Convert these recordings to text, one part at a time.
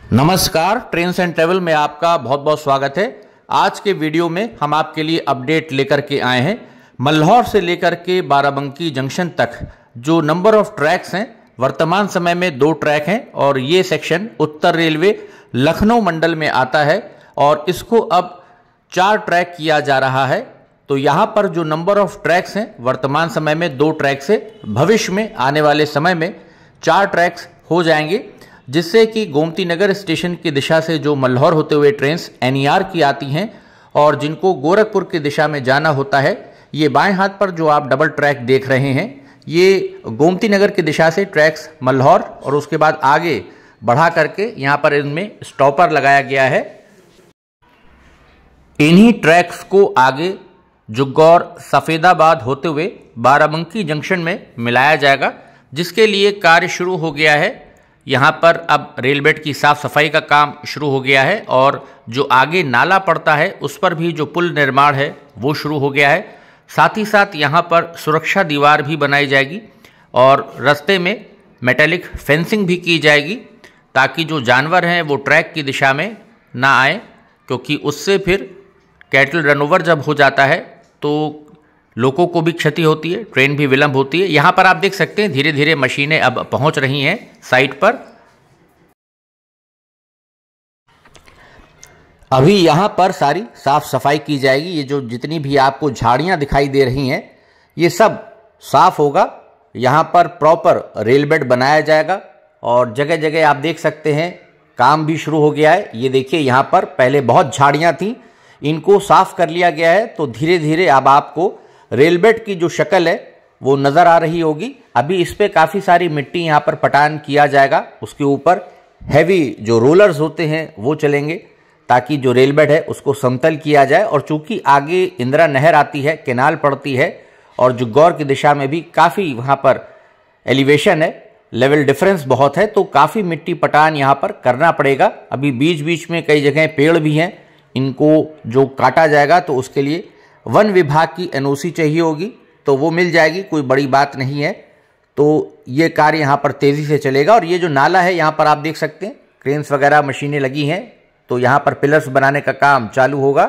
नमस्कार, trains and travel में आपका बहुत बहुत स्वागत है। आज के वीडियो में हम आपके लिए अपडेट लेकर के आए हैं। मल्हौर से लेकर के बाराबंकी जंक्शन तक जो नंबर ऑफ ट्रैक्स हैं, वर्तमान समय में 2 ट्रैक हैं और ये सेक्शन उत्तर रेलवे लखनऊ मंडल में आता है और इसको अब 4 ट्रैक किया जा रहा है। तो यहाँ पर जो नंबर ऑफ ट्रैक्स हैं, वर्तमान समय में 2 ट्रैक से भविष्य में आने वाले समय में 4 ट्रैक्स हो जाएंगे, जिससे कि गोमती नगर स्टेशन की दिशा से जो मल्हौर होते हुए ट्रेन्स NER की आती हैं और जिनको गोरखपुर की दिशा में जाना होता है, ये बाएं हाथ पर जो आप डबल ट्रैक देख रहे हैं, ये गोमती नगर की दिशा से ट्रैक्स मल्हौर और उसके बाद आगे बढ़ा करके यहाँ पर इनमें स्टॉपर लगाया गया है। इन्हीं ट्रैक्स को आगे जुग्गौर सफेदाबाद होते हुए बाराबंकी जंक्शन में मिलाया जाएगा, जिसके लिए कार्य शुरू हो गया है। यहाँ पर अब रेल बेड की साफ सफाई का काम शुरू हो गया है और जो आगे नाला पड़ता है उस पर भी जो पुल निर्माण है वो शुरू हो गया है। साथ ही साथ यहाँ पर सुरक्षा दीवार भी बनाई जाएगी और रास्ते में मेटेलिक फेंसिंग भी की जाएगी, ताकि जो जानवर हैं वो ट्रैक की दिशा में ना आए, क्योंकि उससे फिर कैटल रनओवर जब हो जाता है तो लोगों को भी क्षति होती है, ट्रेन भी विलंब होती है। यहाँ पर आप देख सकते हैं धीरे धीरे मशीनें अब पहुंच रही हैं साइट पर। अभी यहाँ पर सारी साफ सफाई की जाएगी। ये जो जितनी भी आपको झाड़ियाँ दिखाई दे रही हैं, ये सब साफ होगा। यहाँ पर प्रॉपर रेल बेड बनाया जाएगा और जगह जगह आप देख सकते हैं काम भी शुरू हो गया है। ये देखिए, यहाँ पर पहले बहुत झाड़ियाँ थीं, इनको साफ कर लिया गया है। तो धीरे धीरे अब आपको रेल बेड की जो शक्ल है वो नज़र आ रही होगी। अभी इस पे काफ़ी सारी मिट्टी यहाँ पर पटान किया जाएगा। उसके ऊपर हैवी जो रोलर्स होते हैं वो चलेंगे, ताकि जो रेल बेड है उसको समतल किया जाए। और चूंकि आगे इंदिरा नहर आती है, केनाल पड़ती है और जुग्गौर की दिशा में भी काफ़ी वहाँ पर एलिवेशन है, लेवल डिफरेंस बहुत है, तो काफ़ी मिट्टी पटान यहाँ पर करना पड़ेगा। अभी बीच बीच में कई जगह पेड़ भी हैं, इनको जो काटा जाएगा तो उसके लिए वन विभाग की NOC चाहिए होगी, तो वो मिल जाएगी, कोई बड़ी बात नहीं है। तो ये कार्य यहाँ पर तेज़ी से चलेगा। और ये जो नाला है यहाँ पर आप देख सकते हैं क्रेन्स वगैरह मशीनें लगी हैं, तो यहाँ पर पिलर्स बनाने का काम चालू होगा।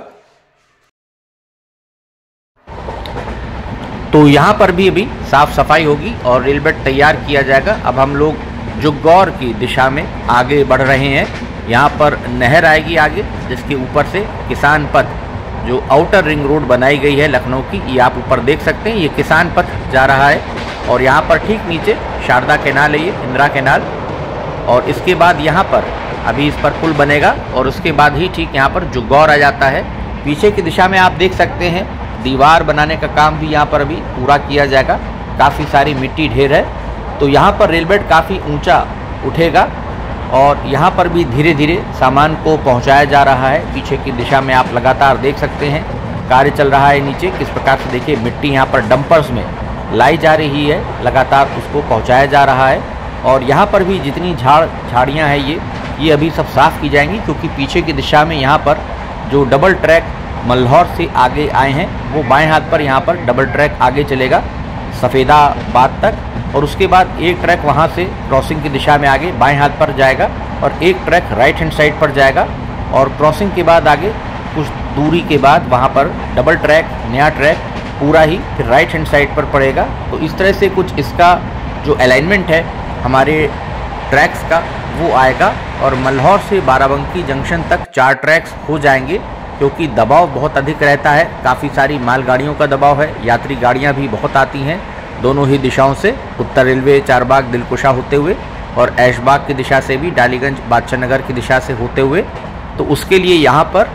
तो यहाँ पर भी अभी साफ सफाई होगी और रेल बेड तैयार किया जाएगा। अब हम लोग जुग्गौर की दिशा में आगे बढ़ रहे हैं। यहाँ पर नहर आएगी आगे, जिसके ऊपर से किसान पथ जो आउटर रिंग रोड बनाई गई है लखनऊ की, ये आप ऊपर देख सकते हैं, ये किसान पथ जा रहा है। और यहाँ पर ठीक नीचे शारदा कैनाल है, ये इंदिरा कैनाल। और इसके बाद यहाँ पर अभी इस पर पुल बनेगा और उसके बाद ही ठीक यहाँ पर जुग्गौर आ जाता है। पीछे की दिशा में आप देख सकते हैं दीवार बनाने का काम भी यहाँ पर अभी पूरा किया जाएगा। काफ़ी सारी मिट्टी ढेर है, तो यहाँ पर रेल बेड काफ़ी ऊँचा उठेगा और यहाँ पर भी धीरे धीरे सामान को पहुँचाया जा रहा है। पीछे की दिशा में आप लगातार देख सकते हैं कार्य चल रहा है नीचे किस प्रकार से। देखिए, मिट्टी यहाँ पर डंपर्स में लाई जा रही है, लगातार उसको पहुँचाया जा रहा है। और यहाँ पर भी जितनी झाड़ियाँ हैं ये अभी सब साफ़ की जाएंगी, क्योंकि पीछे की दिशा में यहाँ पर जो डबल ट्रैक मल्हौर से आगे आए हैं वो बाएँ हाथ पर यहाँ पर डबल ट्रैक आगे चलेगा सफेदाबाद तक, और उसके बाद एक ट्रैक वहाँ से क्रॉसिंग की दिशा में आगे बाएं हाथ पर जाएगा और एक ट्रैक राइट हैंड साइड पर जाएगा। और क्रॉसिंग के बाद आगे कुछ दूरी के बाद वहाँ पर डबल ट्रैक, नया ट्रैक पूरा ही फिर राइट हैंड साइड पर पड़ेगा। तो इस तरह से कुछ इसका जो अलाइनमेंट है हमारे ट्रैक्स का वो आएगा। और मल्हौर से बाराबंकी जंक्शन तक 4 ट्रैक्स हो जाएंगे, क्योंकि दबाव बहुत अधिक रहता है। काफ़ी सारी मालगाड़ियों का दबाव है, यात्री गाड़ियाँ भी बहुत आती हैं दोनों ही दिशाओं से, उत्तर रेलवे चारबाग दिलकुशा होते हुए और ऐशबाग की दिशा से भी डालीगंज बादशाह नगर की दिशा से होते हुए। तो उसके लिए यहाँ पर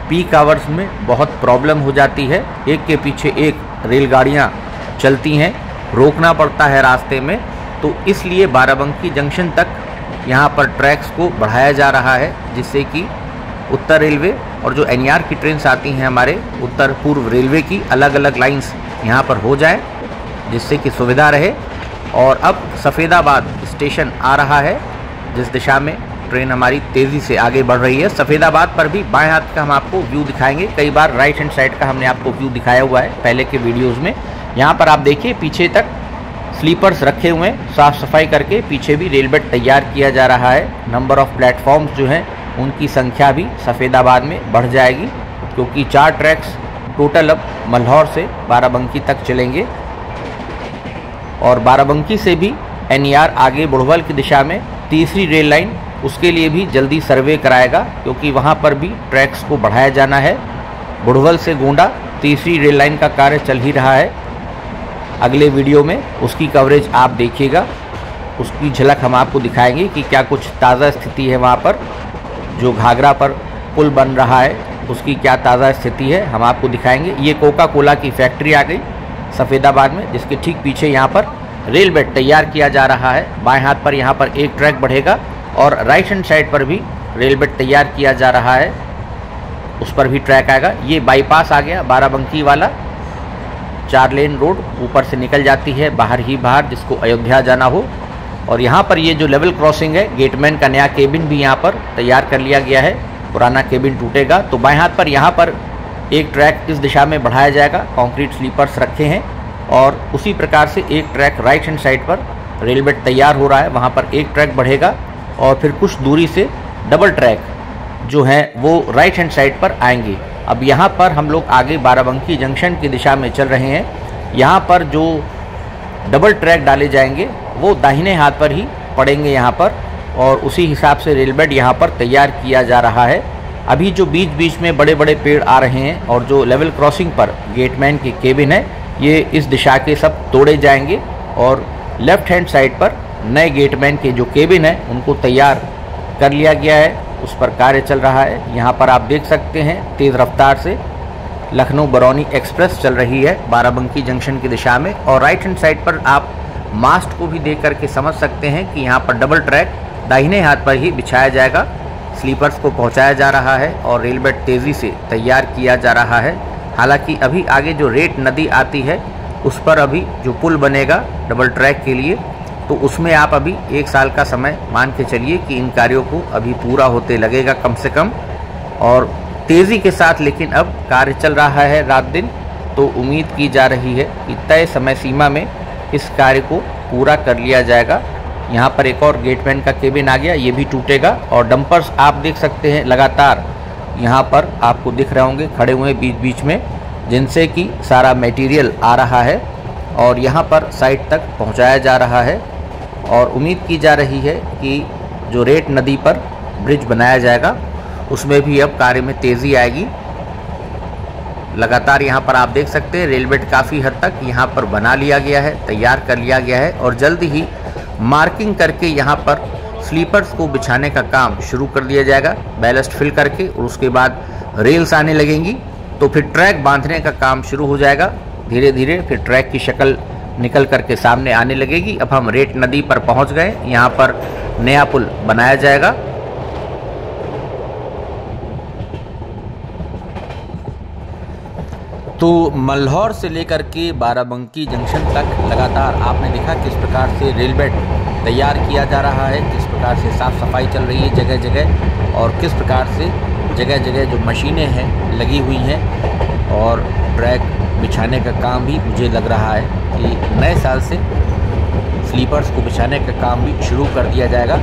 पीक आवर्स में बहुत प्रॉब्लम हो जाती है, एक के पीछे एक रेलगाड़ियाँ चलती हैं, रोकना पड़ता है रास्ते में। तो इसलिए बाराबंकी जंक्शन तक यहाँ पर ट्रैक्स को बढ़ाया जा रहा है, जिससे कि उत्तर रेलवे और जो NER की ट्रेन्स आती हैं हमारे उत्तर पूर्व रेलवे की अलग अलग लाइन्स यहाँ पर हो जाएं, जिससे कि सुविधा रहे। और अब सफ़ेदाबाद स्टेशन आ रहा है, जिस दिशा में ट्रेन हमारी तेज़ी से आगे बढ़ रही है। सफ़ेदाबाद पर भी बाएं हाथ का हम आपको व्यू दिखाएंगे, कई बार राइट हैंड साइड का हमने आपको व्यू दिखाया हुआ है पहले के वीडियोज़ में। यहाँ पर आप देखिए पीछे तक स्लीपर्स रखे हुए हैं, साफ़ सफाई करके पीछे भी रेल बेड तैयार किया जा रहा है। नंबर ऑफ़ प्लेटफॉर्म्स जो हैं उनकी संख्या भी सफ़ेदाबाद में बढ़ जाएगी, क्योंकि 4 ट्रैक्स टोटल अब मल्हौर से बाराबंकी तक चलेंगे और बाराबंकी से भी NER आगे बुढ़वल की दिशा में तीसरी रेल लाइन, उसके लिए भी जल्दी सर्वे कराएगा, क्योंकि वहाँ पर भी ट्रैक्स को बढ़ाया जाना है। बुढ़वल से गोंडा तीसरी रेल लाइन का कार्य चल ही रहा है। अगले वीडियो में उसकी कवरेज आप देखिएगा, उसकी झलक हम आपको दिखाएंगे कि क्या कुछ ताज़ा स्थिति है वहाँ पर। जो घाघरा पर पुल बन रहा है उसकी क्या ताज़ा स्थिति है हम आपको दिखाएंगे। ये कोका कोला की फैक्ट्री आ गई सफ़ेदाबाद में, जिसके ठीक पीछे यहाँ पर रेल बेड तैयार किया जा रहा है। बाएं हाथ पर यहाँ पर एक ट्रैक बढ़ेगा और राइट हैंड साइड पर भी रेल बेड तैयार किया जा रहा है, उस पर भी ट्रैक आएगा। ये बाईपास आ गया बाराबंकी वाला, 4 लेन रोड ऊपर से निकल जाती है बाहर ही बाहर, जिसको अयोध्या जाना हो। और यहाँ पर ये जो लेवल क्रॉसिंग है, गेटमैन का नया केबिन भी यहाँ पर तैयार कर लिया गया है। पुराना केबिन टूटेगा तो बाएं हाथ पर यहाँ पर एक ट्रैक इस दिशा में बढ़ाया जाएगा, कंक्रीट स्लीपर्स रखे हैं। और उसी प्रकार से एक ट्रैक राइट हैंड साइड पर रेल बेड तैयार हो रहा है, वहाँ पर एक ट्रैक बढ़ेगा और फिर कुछ दूरी से डबल ट्रैक जो है वो राइट हैंड साइड पर आएंगे। अब यहाँ पर हम लोग आगे बाराबंकी जंक्शन की दिशा में चल रहे हैं। यहाँ पर जो डबल ट्रैक डाले जाएंगे वो दाहिने हाथ पर ही पड़ेंगे यहाँ पर, और उसी हिसाब से रेल बेड यहाँ पर तैयार किया जा रहा है। अभी जो बीच बीच में बड़े बड़े पेड़ आ रहे हैं और जो लेवल क्रॉसिंग पर गेटमैन के केबिन है, ये इस दिशा के सब तोड़े जाएंगे और लेफ्ट हैंड साइड पर नए गेटमैन के जो केबिन है उनको तैयार कर लिया गया है, उस पर कार्य चल रहा है। यहाँ पर आप देख सकते हैं तेज़ रफ्तार से लखनऊ बरौनी एक्सप्रेस चल रही है बाराबंकी जंक्शन की दिशा में। और राइट हैंड साइड पर आप मास्ट को भी देख करके समझ सकते हैं कि यहाँ पर डबल ट्रैक दाहिने हाथ पर ही बिछाया जाएगा। स्लीपर्स को पहुँचाया जा रहा है और रेल बेड तेज़ी से तैयार किया जा रहा है। हालांकि अभी आगे जो रेट नदी आती है उस पर अभी जो पुल बनेगा डबल ट्रैक के लिए, तो उसमें आप अभी 1 साल का समय मान के चलिए कि इन कार्यों को अभी पूरा होते लगेगा कम से कम। और तेज़ी के साथ लेकिन अब कार्य चल रहा है रात दिन, तो उम्मीद की जा रही है कि तय समय सीमा में इस कार्य को पूरा कर लिया जाएगा। यहाँ पर एक और गेटमैन का केबिन आ गया, ये भी टूटेगा। और डंपर्स आप देख सकते हैं लगातार यहाँ पर आपको दिख रहे होंगे खड़े हुए बीच बीच में, जिनसे कि सारा मटेरियल आ रहा है और यहाँ पर साइड तक पहुँचाया जा रहा है। और उम्मीद की जा रही है कि जो रेट नदी पर ब्रिज बनाया जाएगा उसमें भी अब कार्य में तेज़ी आएगी। लगातार यहाँ पर आप देख सकते हैं रेल बेड काफ़ी हद तक यहाँ पर बना लिया गया है, तैयार कर लिया गया है और जल्द ही मार्किंग करके यहाँ पर स्लीपर्स को बिछाने का काम शुरू कर दिया जाएगा बैलस्ट फिल करके। और उसके बाद रेल्स आने लगेंगी तो फिर ट्रैक बांधने का काम शुरू हो जाएगा। धीरे धीरे फिर ट्रैक की शक्ल निकल करके सामने आने लगेगी। अब हम रेट नदी पर पहुंच गए, यहाँ पर नया पुल बनाया जाएगा। तो मल्हौर से लेकर के बाराबंकी जंक्शन तक लगातार आपने देखा किस प्रकार से रेल बेड तैयार किया जा रहा है, किस प्रकार से साफ़ सफाई चल रही है जगह जगह, और किस प्रकार से जगह जगह जो मशीनें हैं लगी हुई हैं और ट्रैक बिछाने का काम भी मुझे लग रहा है कि नए साल से स्लीपर्स को बिछाने का काम भी शुरू कर दिया जाएगा।